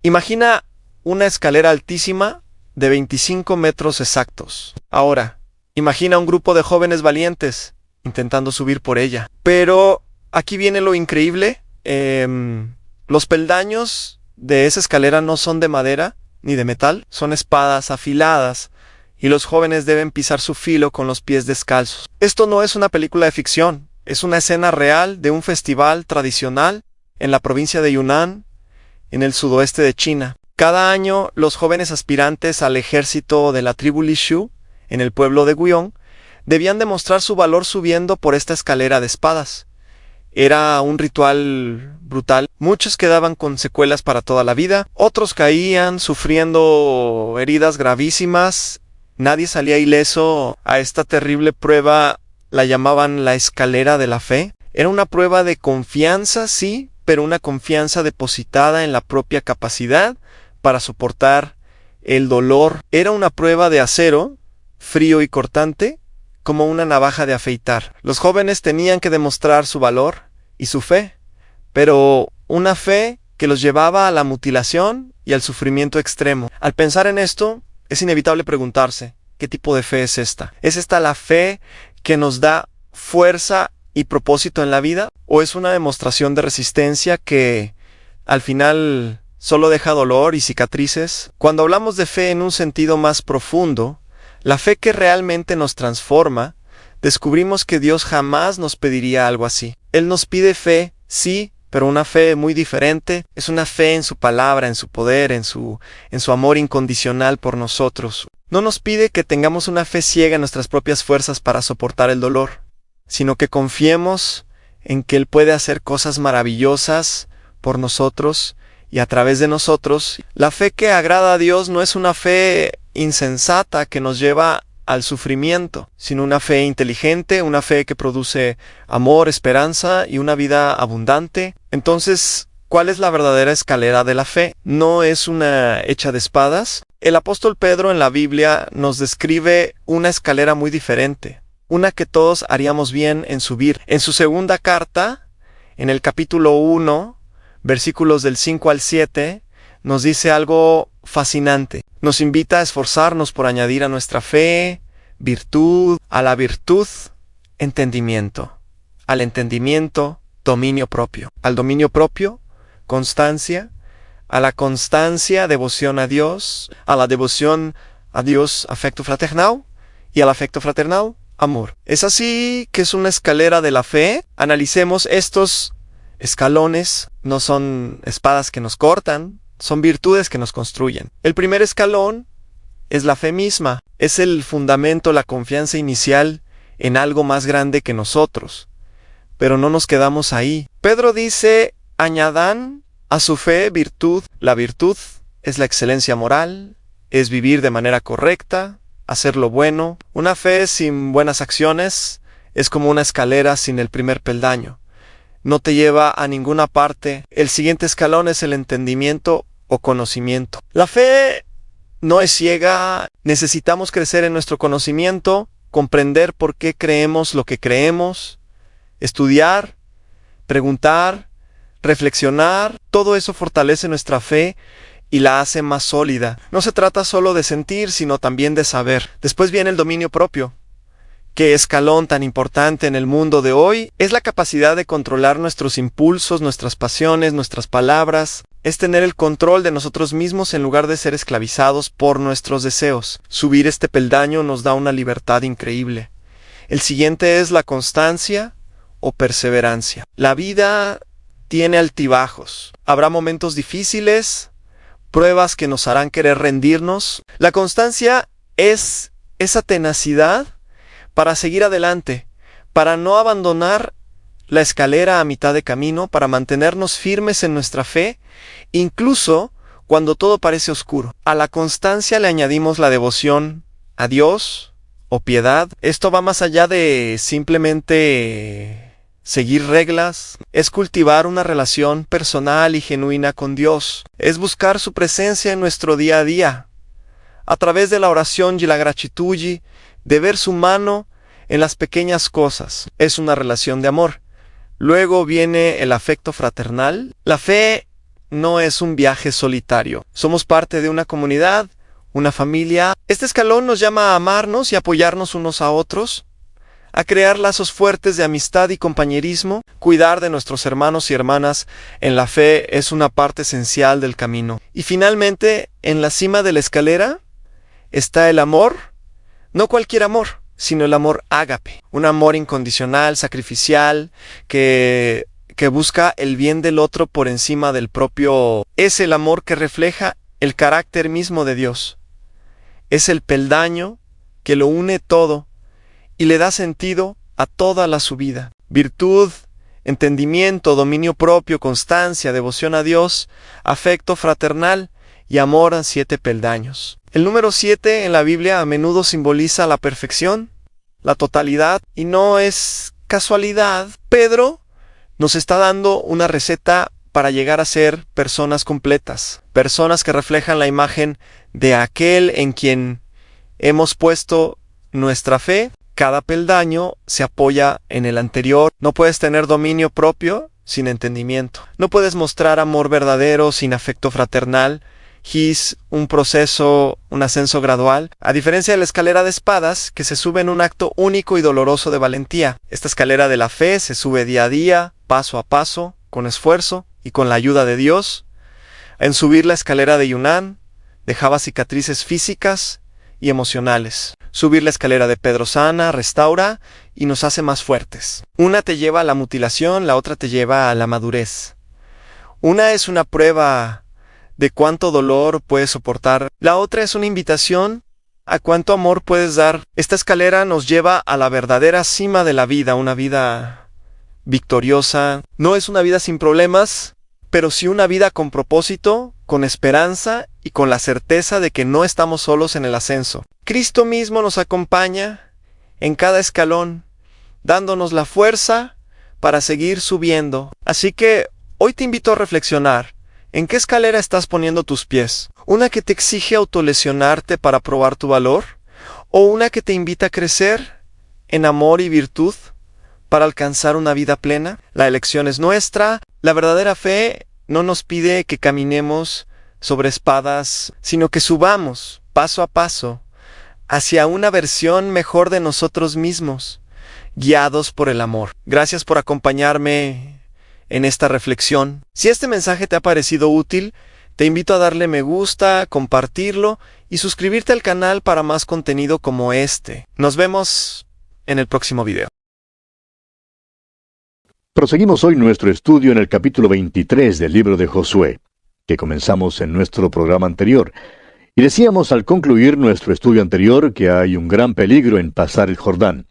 Imagina una escalera altísima de 25 metros exactos. Ahora, imagina un grupo de jóvenes valientes intentando subir por ella. Pero aquí viene lo increíble. Los peldaños de esa escalera no son de madera ni de metal, son espadas afiladas, y los jóvenes deben pisar su filo con los pies descalzos. Esto no es una película de ficción, es una escena real de un festival tradicional en la provincia de Yunnan, en el sudoeste de China. Cada año, los jóvenes aspirantes al ejército de la tribu Lishu, en el pueblo de Guiong, debían demostrar su valor subiendo por esta escalera de espadas. Era un ritual brutal. Muchos quedaban con secuelas para toda la vida, otros caían sufriendo heridas gravísimas. Nadie salía ileso. A esta terrible prueba la llamaban la escalera de la fe. Era una prueba de confianza, sí, pero una confianza depositada en la propia capacidad para soportar el dolor. Era una prueba de acero, frío y cortante, como una navaja de afeitar. Los jóvenes tenían que demostrar su valor y su fe, pero una fe que los llevaba a la mutilación y al sufrimiento extremo. Al pensar en esto, es inevitable preguntarse, ¿qué tipo de fe es esta? ¿Es esta la fe que nos da fuerza y propósito en la vida? ¿O es una demostración de resistencia que, al final, solo deja dolor y cicatrices? Cuando hablamos de fe en un sentido más profundo, la fe que realmente nos transforma, descubrimos que Dios jamás nos pediría algo así. Él nos pide fe, sí, pero una fe muy diferente. Es una fe en su palabra, en su poder, en su amor incondicional por nosotros. No nos pide que tengamos una fe ciega en nuestras propias fuerzas para soportar el dolor, sino que confiemos en que Él puede hacer cosas maravillosas por nosotros y a través de nosotros. La fe que agrada a Dios no es una fe insensata que nos lleva al sufrimiento, sino una fe inteligente, una fe que produce amor, esperanza y una vida abundante. Entonces, ¿cuál es la verdadera escalera de la fe? No es una hecha de espadas. El apóstol Pedro en la Biblia nos describe una escalera muy diferente, una que todos haríamos bien en subir. En su segunda carta, en el capítulo 1, versículos del 5 al 7, nos dice algo fascinante. Nos invita a esforzarnos por añadir a nuestra fe virtud, a la virtud entendimiento, al entendimiento dominio propio, al dominio propio constancia, a la constancia devoción a Dios, a la devoción a Dios afecto fraternal y al afecto fraternal amor. Es así que es una escalera de la fe. Analicemos estos escalones. No son espadas que nos cortan, son virtudes que nos construyen. El primer escalón es la fe misma. Es el fundamento, la confianza inicial en algo más grande que nosotros. Pero no nos quedamos ahí. Pedro dice, añadan a su fe virtud. La virtud es la excelencia moral, es vivir de manera correcta, hacer lo bueno. Una fe sin buenas acciones es como una escalera sin el primer peldaño. No te lleva a ninguna parte. El siguiente escalón es el entendimiento o conocimiento. La fe no es ciega. Necesitamos crecer en nuestro conocimiento, comprender por qué creemos lo que creemos, estudiar, preguntar, reflexionar. Todo eso fortalece nuestra fe y la hace más sólida. No se trata solo de sentir, sino también de saber. Después viene el dominio propio. Qué escalón tan importante en el mundo de hoy. Es la capacidad de controlar nuestros impulsos, nuestras pasiones, nuestras palabras. Es tener el control de nosotros mismos en lugar de ser esclavizados por nuestros deseos. Subir este peldaño nos da una libertad increíble. El siguiente es la constancia o perseverancia. La vida tiene altibajos. Habrá momentos difíciles, pruebas que nos harán querer rendirnos. La constancia es esa tenacidad para seguir adelante, para no abandonar la escalera a mitad de camino, para mantenernos firmes en nuestra fe, incluso cuando todo parece oscuro. A la constancia le añadimos la devoción a Dios o piedad. Esto va más allá de simplemente seguir reglas. Es cultivar una relación personal y genuina con Dios. Es buscar su presencia en nuestro día a día, a través de la oración y la gratitud, de ver su mano en las pequeñas cosas. Es una relación de amor. Luego viene el afecto fraternal. La fe no es un viaje solitario. Somos parte de una comunidad, una familia. Este escalón nos llama a amarnos y apoyarnos unos a otros, a crear lazos fuertes de amistad y compañerismo. Cuidar de nuestros hermanos y hermanas en la fe es una parte esencial del camino. Y finalmente, en la cima de la escalera está el amor, no cualquier amor, sino el amor ágape, un amor incondicional, sacrificial, que busca el bien del otro por encima del propio. Es el amor que refleja el carácter mismo de Dios. Es el peldaño que lo une todo y le da sentido a toda la subida. Virtud, entendimiento, dominio propio, constancia, devoción a Dios, afecto fraternal y amor a 7 peldaños. El número 7 en la Biblia a menudo simboliza la perfección, la totalidad, y no es casualidad. Pedro nos está dando una receta para llegar a ser personas completas, personas que reflejan la imagen de aquel en quien hemos puesto nuestra fe. Cada peldaño se apoya en el anterior. No puedes tener dominio propio sin entendimiento. No puedes mostrar amor verdadero sin afecto fraternal. Es un proceso, un ascenso gradual, a diferencia de la escalera de espadas, que se sube en un acto único y doloroso de valentía. Esta escalera de la fe se sube día a día, paso a paso, con esfuerzo y con la ayuda de Dios. En subir la escalera de Yunán, dejaba cicatrices físicas y emocionales. Subir la escalera de Pedro sana, restaura y nos hace más fuertes. Una te lleva a la mutilación, la otra te lleva a la madurez. Una es una prueba de cuánto dolor puedes soportar. La otra es una invitación a cuánto amor puedes dar. Esta escalera nos lleva a la verdadera cima de la vida, una vida victoriosa. No es una vida sin problemas, pero sí una vida con propósito, con esperanza y con la certeza de que no estamos solos en el ascenso. Cristo mismo nos acompaña en cada escalón, dándonos la fuerza para seguir subiendo. Así que hoy te invito a reflexionar. ¿En qué escalera estás poniendo tus pies? ¿Una que te exige autolesionarte para probar tu valor? ¿O una que te invita a crecer en amor y virtud para alcanzar una vida plena? La elección es nuestra. La verdadera fe no nos pide que caminemos sobre espadas, sino que subamos paso a paso hacia una versión mejor de nosotros mismos, guiados por el amor. Gracias por acompañarme en esta reflexión. Si este mensaje te ha parecido útil, te invito a darle me gusta, compartirlo y suscribirte al canal para más contenido como este. Nos vemos en el próximo video. Proseguimos hoy nuestro estudio en el capítulo 23 del libro de Josué, que comenzamos en nuestro programa anterior. Y decíamos al concluir nuestro estudio anterior que hay un gran peligro en pasar el Jordán.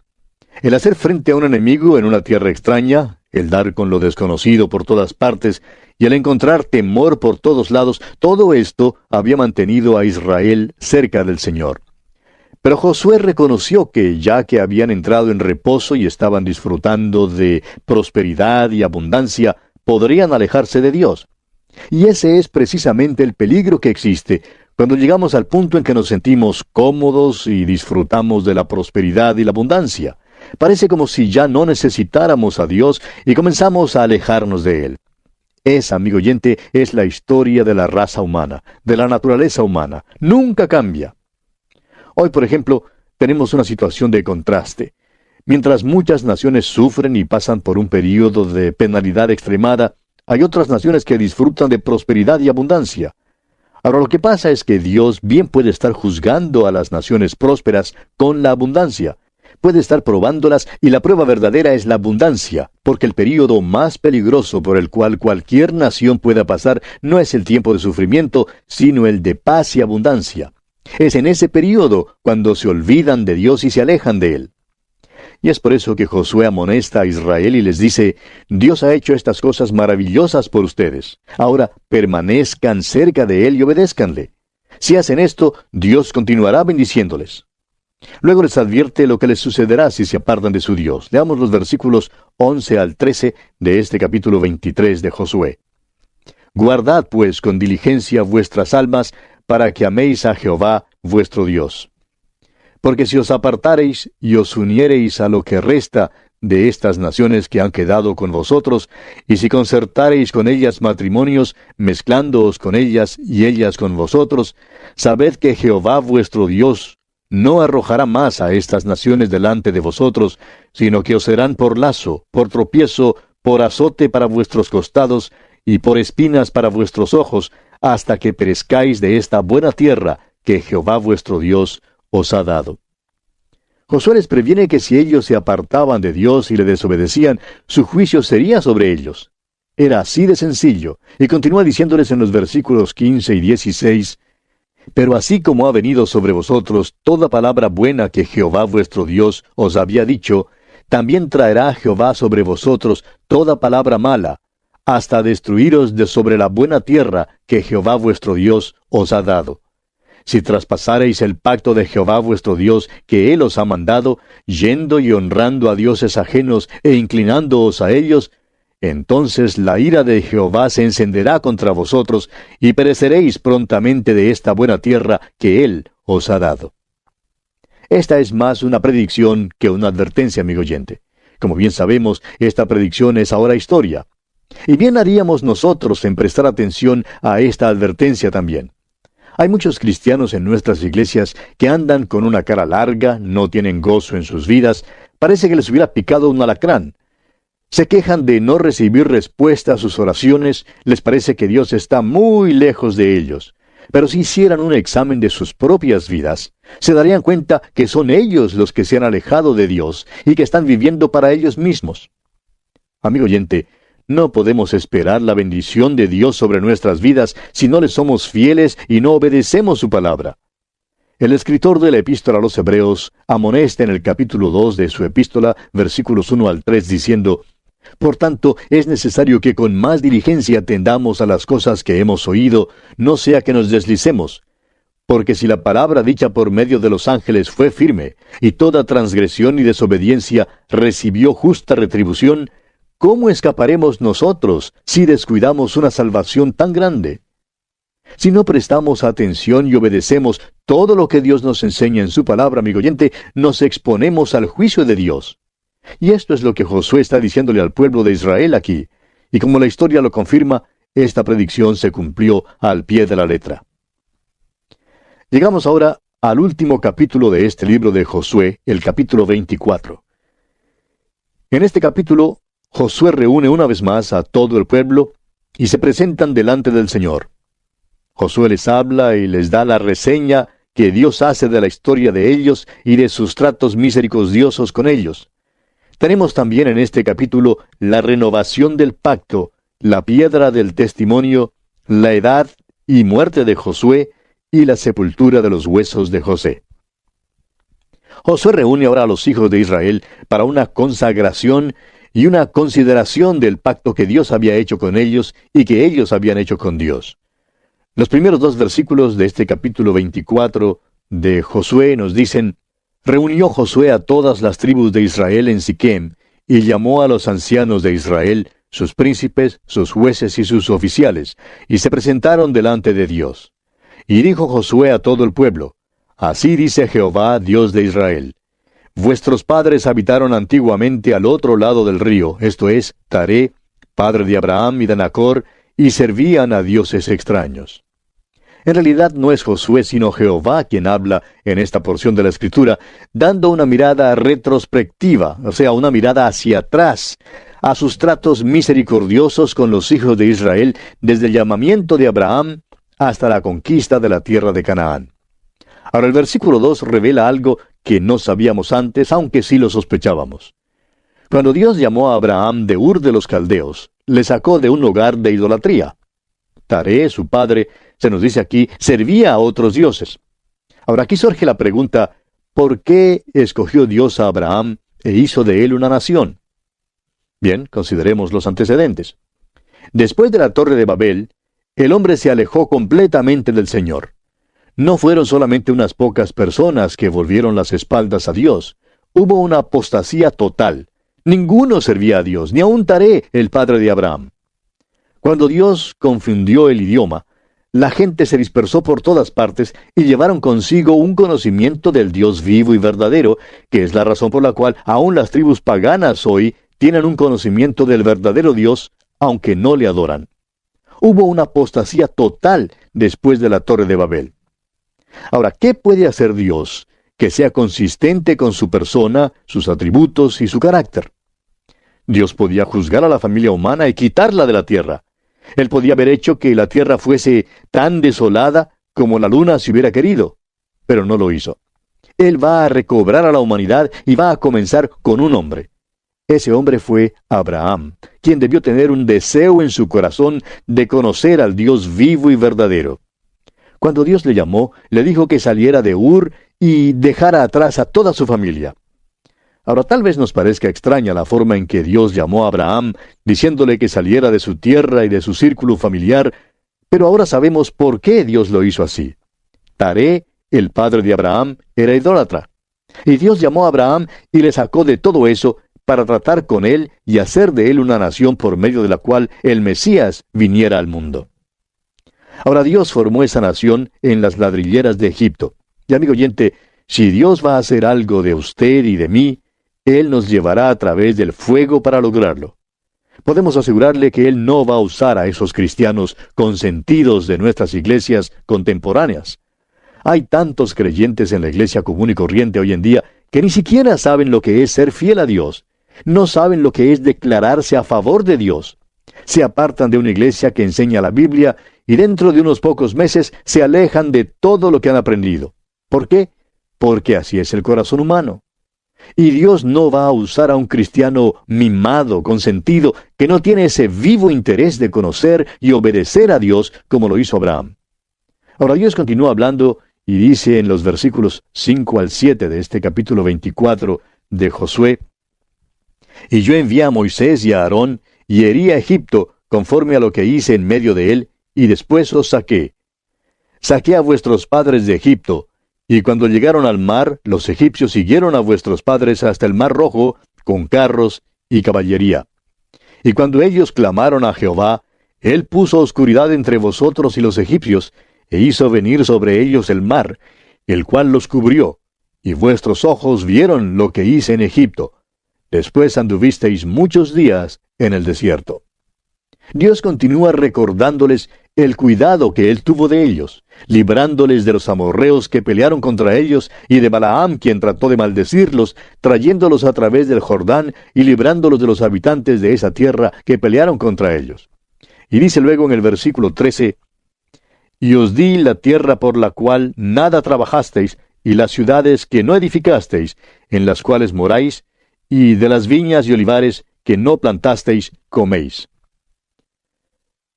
El hacer frente a un enemigo en una tierra extraña, el dar con lo desconocido por todas partes y el encontrar temor por todos lados, todo esto había mantenido a Israel cerca del Señor. Pero Josué reconoció que ya que habían entrado en reposo y estaban disfrutando de prosperidad y abundancia, podrían alejarse de Dios. Y ese es precisamente el peligro que existe cuando llegamos al punto en que nos sentimos cómodos y disfrutamos de la prosperidad y la abundancia. Parece como si ya no necesitáramos a Dios y comenzamos a alejarnos de Él. Esa, amigo oyente, es la historia de la raza humana, de la naturaleza humana. Nunca cambia. Hoy, por ejemplo, tenemos una situación de contraste. Mientras muchas naciones sufren y pasan por un período de penalidad extremada, hay otras naciones que disfrutan de prosperidad y abundancia. Ahora, lo que pasa es que Dios bien puede estar juzgando a las naciones prósperas con la abundancia. Puede estar probándolas y la prueba verdadera es la abundancia, porque el período más peligroso por el cual cualquier nación pueda pasar no es el tiempo de sufrimiento, sino el de paz y abundancia. Es en ese período cuando se olvidan de Dios y se alejan de Él. Y es por eso que Josué amonesta a Israel y les dice: Dios ha hecho estas cosas maravillosas por ustedes. Ahora permanezcan cerca de Él y obedézcanle. Si hacen esto, Dios continuará bendiciéndoles. Luego les advierte lo que les sucederá si se apartan de su Dios. Leamos los versículos 11 al 13 de este capítulo 23 de Josué. Guardad pues con diligencia vuestras almas, para que améis a Jehová vuestro Dios. Porque si os apartareis y os uniereis a lo que resta de estas naciones que han quedado con vosotros, y si concertareis con ellas matrimonios, mezclándoos con ellas y ellas con vosotros, sabed que Jehová vuestro Dios no arrojará más a estas naciones delante de vosotros, sino que os serán por lazo, por tropiezo, por azote para vuestros costados, y por espinas para vuestros ojos, hasta que perezcáis de esta buena tierra que Jehová vuestro Dios os ha dado. Josué les previene que si ellos se apartaban de Dios y le desobedecían, su juicio sería sobre ellos. Era así de sencillo, y continúa diciéndoles en los versículos 15 y 16, «Pero así como ha venido sobre vosotros toda palabra buena que Jehová vuestro Dios os había dicho, también traerá Jehová sobre vosotros toda palabra mala, hasta destruiros de sobre la buena tierra que Jehová vuestro Dios os ha dado. Si traspasareis el pacto de Jehová vuestro Dios que Él os ha mandado, yendo y honrando a dioses ajenos e inclinándoos a ellos, entonces la ira de Jehová se encenderá contra vosotros, y pereceréis prontamente de esta buena tierra que Él os ha dado». Esta es más una predicción que una advertencia, amigo oyente. Como bien sabemos, esta predicción es ahora historia. Y bien haríamos nosotros en prestar atención a esta advertencia también. Hay muchos cristianos en nuestras iglesias que andan con una cara larga, no tienen gozo en sus vidas, parece que les hubiera picado un alacrán. Se quejan de no recibir respuesta a sus oraciones, les parece que Dios está muy lejos de ellos. Pero si hicieran un examen de sus propias vidas, se darían cuenta que son ellos los que se han alejado de Dios y que están viviendo para ellos mismos. Amigo oyente, no podemos esperar la bendición de Dios sobre nuestras vidas si no le somos fieles y no obedecemos su palabra. El escritor de la epístola a los Hebreos amonesta en el capítulo 2 de su epístola, versículos 1 al 3, diciendo: «Por tanto, es necesario que con más diligencia atendamos a las cosas que hemos oído, no sea que nos deslicemos. Porque si la palabra dicha por medio de los ángeles fue firme, y toda transgresión y desobediencia recibió justa retribución, ¿cómo escaparemos nosotros si descuidamos una salvación tan grande? Si no prestamos atención y obedecemos todo lo que Dios nos enseña en su palabra, amigo oyente, nos exponemos al juicio de Dios». Y esto es lo que Josué está diciéndole al pueblo de Israel aquí. Y como la historia lo confirma, esta predicción se cumplió al pie de la letra. Llegamos ahora al último capítulo de este libro de Josué, el capítulo 24. En este capítulo, Josué reúne una vez más a todo el pueblo y se presentan delante del Señor. Josué les habla y les da la reseña que Dios hace de la historia de ellos y de sus tratos misericordiosos con ellos. Tenemos también en este capítulo la renovación del pacto, la piedra del testimonio, la edad y muerte de Josué y la sepultura de los huesos de José. Josué reúne ahora a los hijos de Israel para una consagración y una consideración del pacto que Dios había hecho con ellos y que ellos habían hecho con Dios. Los primeros 2 versículos de este capítulo 24 de Josué nos dicen: «Reunió Josué a todas las tribus de Israel en Siquem, y llamó a los ancianos de Israel, sus príncipes, sus jueces y sus oficiales, y se presentaron delante de Dios. Y dijo Josué a todo el pueblo: Así dice Jehová, Dios de Israel: Vuestros padres habitaron antiguamente al otro lado del río, esto es, Taré, padre de Abraham y de Nacor, y servían a dioses extraños». En realidad no es Josué sino Jehová quien habla en esta porción de la Escritura, dando una mirada retrospectiva, o sea, una mirada hacia atrás, a sus tratos misericordiosos con los hijos de Israel desde el llamamiento de Abraham hasta la conquista de la tierra de Canaán. Ahora el versículo 2 revela algo que no sabíamos antes, aunque sí lo sospechábamos. Cuando Dios llamó a Abraham de Ur de los Caldeos, le sacó de un hogar de idolatría. Taré, su padre, se nos dice aquí, servía a otros dioses. Ahora aquí surge la pregunta, ¿por qué escogió Dios a Abraham e hizo de él una nación? Bien, consideremos los antecedentes. Después de la Torre de Babel, el hombre se alejó completamente del Señor. No fueron solamente unas pocas personas que volvieron las espaldas a Dios. Hubo una apostasía total. Ninguno servía a Dios, ni aun Taré, el padre de Abraham. Cuando Dios confundió el idioma, la gente se dispersó por todas partes y llevaron consigo un conocimiento del Dios vivo y verdadero, que es la razón por la cual aún las tribus paganas hoy tienen un conocimiento del verdadero Dios, aunque no le adoran. Hubo una apostasía total después de la Torre de Babel. Ahora, ¿qué puede hacer Dios que sea consistente con su persona, sus atributos y su carácter? Dios podía juzgar a la familia humana y quitarla de la tierra. Él podía haber hecho que la tierra fuese tan desolada como la luna si hubiera querido, pero no lo hizo. Él va a recobrar a la humanidad y va a comenzar con un hombre. Ese hombre fue Abraham, quien debió tener un deseo en su corazón de conocer al Dios vivo y verdadero. Cuando Dios le llamó, le dijo que saliera de Ur y dejara atrás a toda su familia. Ahora, tal vez nos parezca extraña la forma en que Dios llamó a Abraham, diciéndole que saliera de su tierra y de su círculo familiar, pero ahora sabemos por qué Dios lo hizo así. Taré, el padre de Abraham, era idólatra. Y Dios llamó a Abraham y le sacó de todo eso para tratar con él y hacer de él una nación por medio de la cual el Mesías viniera al mundo. Ahora, Dios formó esa nación en las ladrilleras de Egipto. Y amigo oyente, si Dios va a hacer algo de usted y de mí, Él nos llevará a través del fuego para lograrlo. Podemos asegurarle que Él no va a usar a esos cristianos consentidos de nuestras iglesias contemporáneas. Hay tantos creyentes en la iglesia común y corriente hoy en día que ni siquiera saben lo que es ser fiel a Dios. No saben lo que es declararse a favor de Dios. Se apartan de una iglesia que enseña la Biblia y dentro de unos pocos meses se alejan de todo lo que han aprendido. ¿Por qué? Porque así es el corazón humano. Y Dios no va a usar a un cristiano mimado, consentido, que no tiene ese vivo interés de conocer y obedecer a Dios como lo hizo Abraham. Ahora Dios continúa hablando y dice en los versículos 5 al 7 de este capítulo 24 de Josué: «Y yo envié a Moisés y a Aarón, y herí a Egipto, conforme a lo que hice en medio de él, y después os saqué. Saqué a vuestros padres de Egipto, y cuando llegaron al mar, los egipcios siguieron a vuestros padres hasta el mar Rojo, con carros y caballería. Y cuando ellos clamaron a Jehová, él puso oscuridad entre vosotros y los egipcios, e hizo venir sobre ellos el mar, el cual los cubrió, y vuestros ojos vieron lo que hice en Egipto. Después anduvisteis muchos días en el desierto». Dios continúa recordándoles el cuidado que Él tuvo de ellos, librándoles de los amorreos que pelearon contra ellos y de Balaam, quien trató de maldecirlos, trayéndolos a través del Jordán y librándolos de los habitantes de esa tierra que pelearon contra ellos. Y dice luego en el versículo 13: «Y os di la tierra por la cual nada trabajasteis, y las ciudades que no edificasteis, en las cuales moráis, y de las viñas y olivares que no plantasteis, coméis».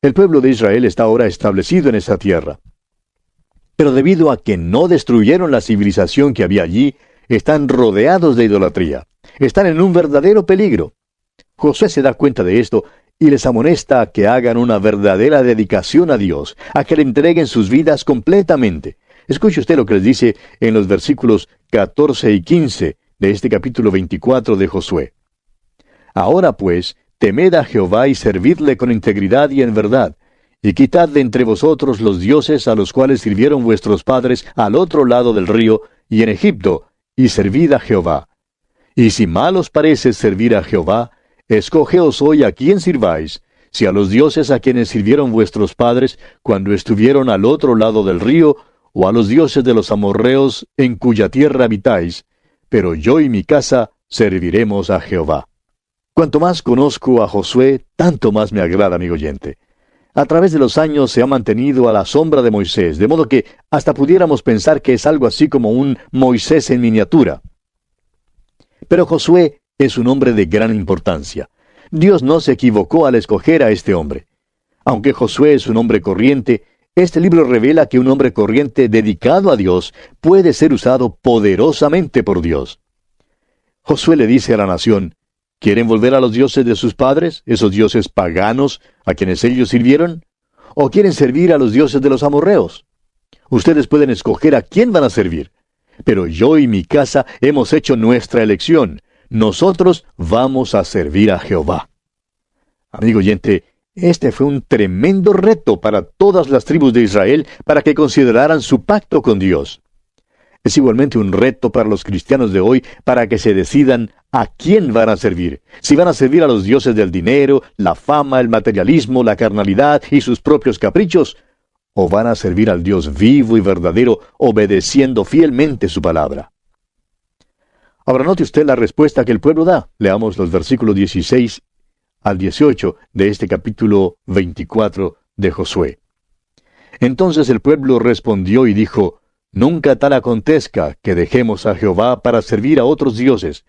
El pueblo de Israel está ahora establecido en esa tierra. Pero debido a que no destruyeron la civilización que había allí, están rodeados de idolatría. Están en un verdadero peligro. Josué se da cuenta de esto y les amonesta a que hagan una verdadera dedicación a Dios, a que le entreguen sus vidas completamente. Escuche usted lo que les dice en los versículos 14 y 15 de este capítulo 24 de Josué. «Ahora pues, temed a Jehová y servidle con integridad y en verdad, y quitad de entre vosotros los dioses a los cuales sirvieron vuestros padres al otro lado del río y en Egipto, y servid a Jehová. Y si mal os parece servir a Jehová, escogeos hoy a quién sirváis, si a los dioses a quienes sirvieron vuestros padres cuando estuvieron al otro lado del río, o a los dioses de los amorreos en cuya tierra habitáis, pero yo y mi casa serviremos a Jehová». Cuanto más conozco a Josué, tanto más me agrada, amigo oyente. A través de los años se ha mantenido a la sombra de Moisés, de modo que hasta pudiéramos pensar que es algo así como un Moisés en miniatura. Pero Josué es un hombre de gran importancia. Dios no se equivocó al escoger a este hombre. Aunque Josué es un hombre corriente, este libro revela que un hombre corriente dedicado a Dios puede ser usado poderosamente por Dios. Josué le dice a la nación: ¿quieren volver a los dioses de sus padres, esos dioses paganos a quienes ellos sirvieron? ¿O quieren servir a los dioses de los amorreos? Ustedes pueden escoger a quién van a servir. Pero yo y mi casa hemos hecho nuestra elección. Nosotros vamos a servir a Jehová. Amigo oyente, Este fue un tremendo reto para todas las tribus de Israel para que consideraran su pacto con Dios. Es igualmente un reto para los cristianos de hoy para que se decidan a quién van a servir. Si van a servir a los dioses del dinero, la fama, el materialismo, la carnalidad y sus propios caprichos, o van a servir al Dios vivo y verdadero, obedeciendo fielmente su palabra. Ahora note usted la respuesta que el pueblo da. Leamos los versículos 16 al 18 de este capítulo 24 de Josué. Entonces el pueblo respondió y dijo: Nunca tal acontezca que dejemos a Jehová para servir a otros dioses,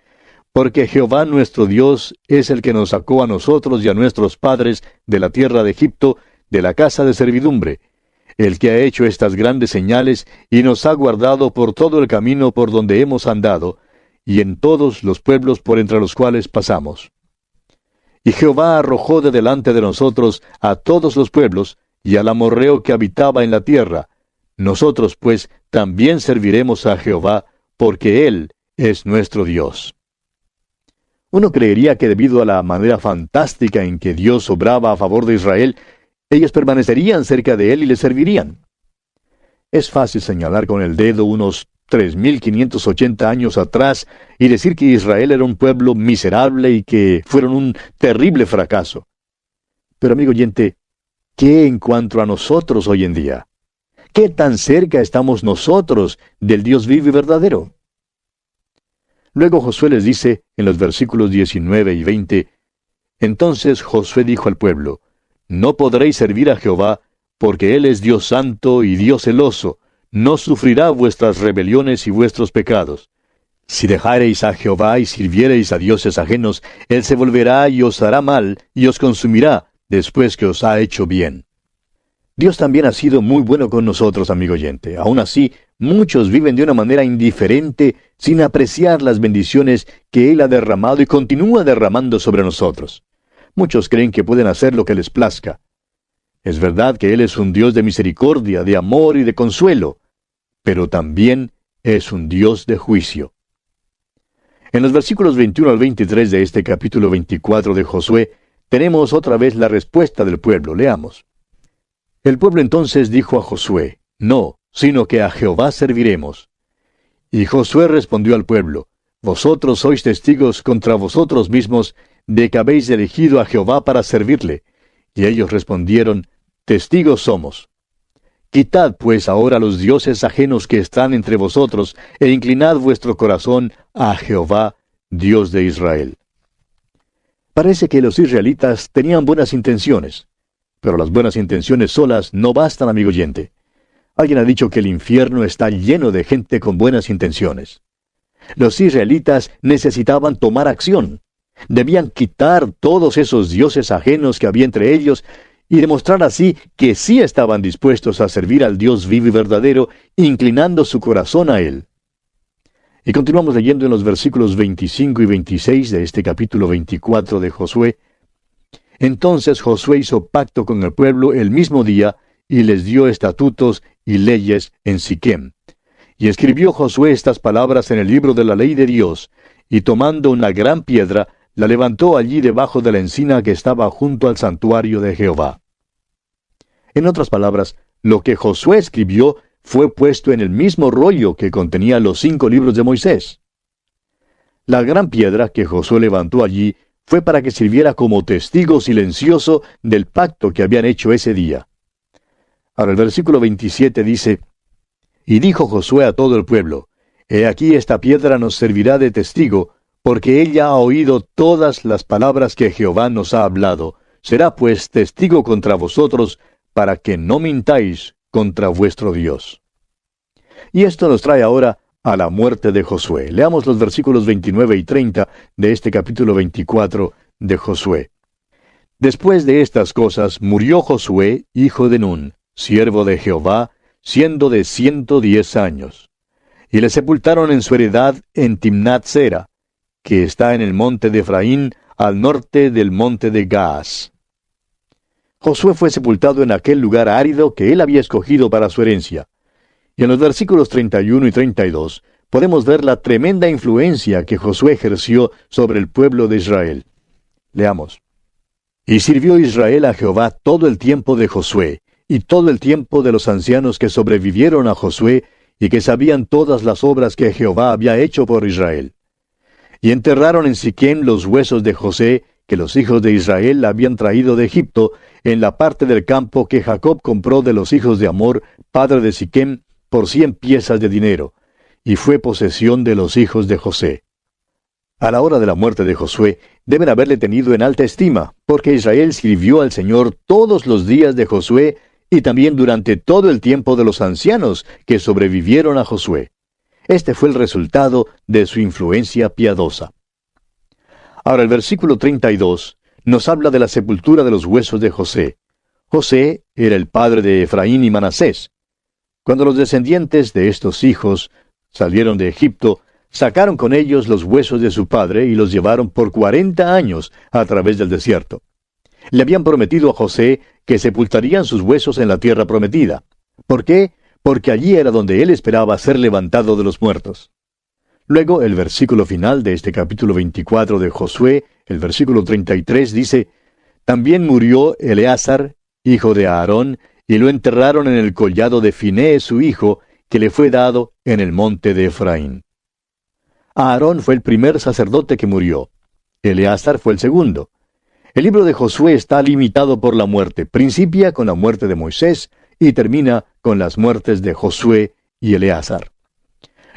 porque Jehová nuestro Dios es el que nos sacó a nosotros y a nuestros padres de la tierra de Egipto, de la casa de servidumbre, el que ha hecho estas grandes señales y nos ha guardado por todo el camino por donde hemos andado, y en todos los pueblos por entre los cuales pasamos. Y Jehová arrojó de delante de nosotros a todos los pueblos, y al amorreo que habitaba en la tierra. Nosotros, pues, también serviremos a Jehová, porque Él es nuestro Dios. Uno creería que debido a la manera fantástica en que Dios obraba a favor de Israel, ellos permanecerían cerca de Él y le servirían. Es fácil señalar con el dedo unos 3,580 años atrás y decir que Israel era un pueblo miserable y que fueron un terrible fracaso. Pero amigo oyente, ¿qué en cuanto a nosotros hoy en día? ¿Qué tan cerca estamos nosotros del Dios vivo y verdadero? Luego Josué les dice en los versículos 19 y 20, Entonces Josué dijo al pueblo: No podréis servir a Jehová, porque Él es Dios santo y Dios celoso, no sufrirá vuestras rebeliones y vuestros pecados. Si dejareis a Jehová y sirviereis a dioses ajenos, Él se volverá y os hará mal, y os consumirá, después que os ha hecho bien. Dios también ha sido muy bueno con nosotros, amigo oyente. Aún así, muchos viven de una manera indiferente, sin apreciar las bendiciones que Él ha derramado y continúa derramando sobre nosotros. Muchos creen que pueden hacer lo que les plazca. Es verdad que Él es un Dios de misericordia, de amor y de consuelo, pero también es un Dios de juicio. En los versículos 21 al 23 de este capítulo 24 de Josué, tenemos otra vez la respuesta del pueblo. Leamos. El pueblo entonces dijo a Josué: No, sino que a Jehová serviremos. Y Josué respondió al pueblo: Vosotros sois testigos contra vosotros mismos de que habéis elegido a Jehová para servirle. Y ellos respondieron: Testigos somos. Quitad pues ahora los dioses ajenos que están entre vosotros, e inclinad vuestro corazón a Jehová, Dios de Israel. Parece que los israelitas tenían buenas intenciones, pero las buenas intenciones solas no bastan, amigo oyente. Alguien ha dicho que el infierno está lleno de gente con buenas intenciones. Los israelitas necesitaban tomar acción. Debían quitar todos esos dioses ajenos que había entre ellos y demostrar así que sí estaban dispuestos a servir al Dios vivo y verdadero, inclinando su corazón a Él. Y continuamos leyendo en los versículos 25 y 26 de este capítulo 24 de Josué. Entonces Josué hizo pacto con el pueblo el mismo día, y les dio estatutos y leyes en Siquem. Y escribió Josué estas palabras en el libro de la ley de Dios, y tomando una gran piedra, la levantó allí debajo de la encina que estaba junto al santuario de Jehová. En otras palabras, lo que Josué escribió fue puesto en el mismo rollo que contenía los 5 libros de Moisés. La gran piedra que Josué levantó allí fue para que sirviera como testigo silencioso del pacto que habían hecho ese día. Ahora el versículo 27 dice: Y dijo Josué a todo el pueblo: He aquí esta piedra nos servirá de testigo, porque ella ha oído todas las palabras que Jehová nos ha hablado. Será pues testigo contra vosotros, para que no mintáis contra vuestro Dios. Y esto nos trae ahora a la muerte de Josué. Leamos los versículos 29 y 30 de este capítulo 24 de Josué. Después de estas cosas murió Josué, hijo de Nun, siervo de Jehová, siendo de 110 años. Y le sepultaron en su heredad en Timnat-Sera, que está en el monte de Efraín, al norte del monte de Gaas. Josué fue sepultado en aquel lugar árido que él había escogido para su herencia. Y en los versículos 31 y 32 podemos ver la tremenda influencia que Josué ejerció sobre el pueblo de Israel. Leamos. Y sirvió Israel a Jehová todo el tiempo de Josué, y todo el tiempo de los ancianos que sobrevivieron a Josué, y que sabían todas las obras que Jehová había hecho por Israel. Y enterraron en Siquem los huesos de José, que los hijos de Israel habían traído de Egipto, en la parte del campo que Jacob compró de los hijos de Amor, padre de Siquem, por 100 piezas de dinero, y fue posesión de los hijos de José. A la hora de la muerte de Josué, deben haberle tenido en alta estima, porque Israel sirvió al Señor todos los días de Josué, y también durante todo el tiempo de los ancianos que sobrevivieron a Josué. Este fue el resultado de su influencia piadosa. Ahora el versículo 32 nos habla de la sepultura de los huesos de José. José era el padre de Efraín y Manasés. Cuando los descendientes de estos hijos salieron de Egipto, sacaron con ellos los huesos de su padre y los llevaron por 40 años a través del desierto. Le habían prometido a José que sepultarían sus huesos en la tierra prometida. ¿Por qué? Porque allí era donde él esperaba ser levantado de los muertos. Luego, el versículo final de este capítulo 24 de Josué, el versículo 33, dice: También murió Eleazar, hijo de Aarón, y lo enterraron en el collado de Finehés su hijo, que le fue dado en el monte de Efraín. Aarón fue el primer sacerdote que murió. Eleazar fue el segundo. El libro de Josué está limitado por la muerte. Principia con la muerte de Moisés y termina con las muertes de Josué y Eleazar.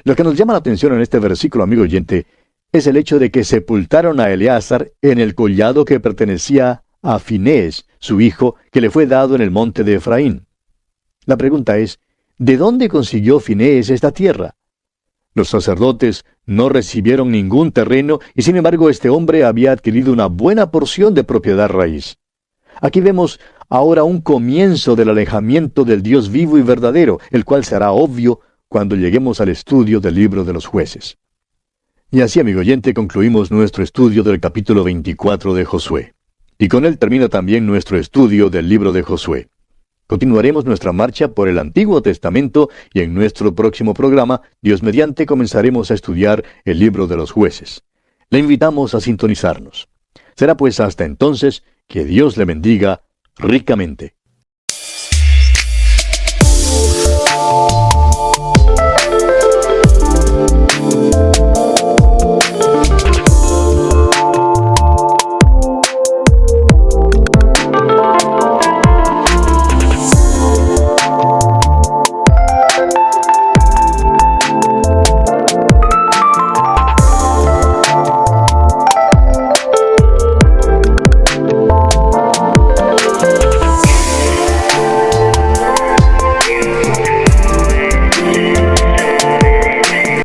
Lo que nos llama la atención en este versículo, amigo oyente, es el hecho de que sepultaron a Eleazar en el collado que pertenecía a Finehés, su hijo, que le fue dado en el monte de Efraín. La pregunta es, ¿de dónde consiguió Finehés esta tierra? Los sacerdotes no recibieron ningún terreno y sin embargo este hombre había adquirido una buena porción de propiedad raíz. Aquí vemos ahora un comienzo del alejamiento del Dios vivo y verdadero, el cual será obvio cuando lleguemos al estudio del libro de los jueces. Y así, amigo oyente, concluimos nuestro estudio del capítulo 24 de Josué. Y con él termina también nuestro estudio del libro de Josué. Continuaremos nuestra marcha por el Antiguo Testamento y en nuestro próximo programa, Dios mediante, comenzaremos a estudiar el libro de los jueces. Le invitamos a sintonizarnos. Será pues hasta entonces que Dios le bendiga ricamente.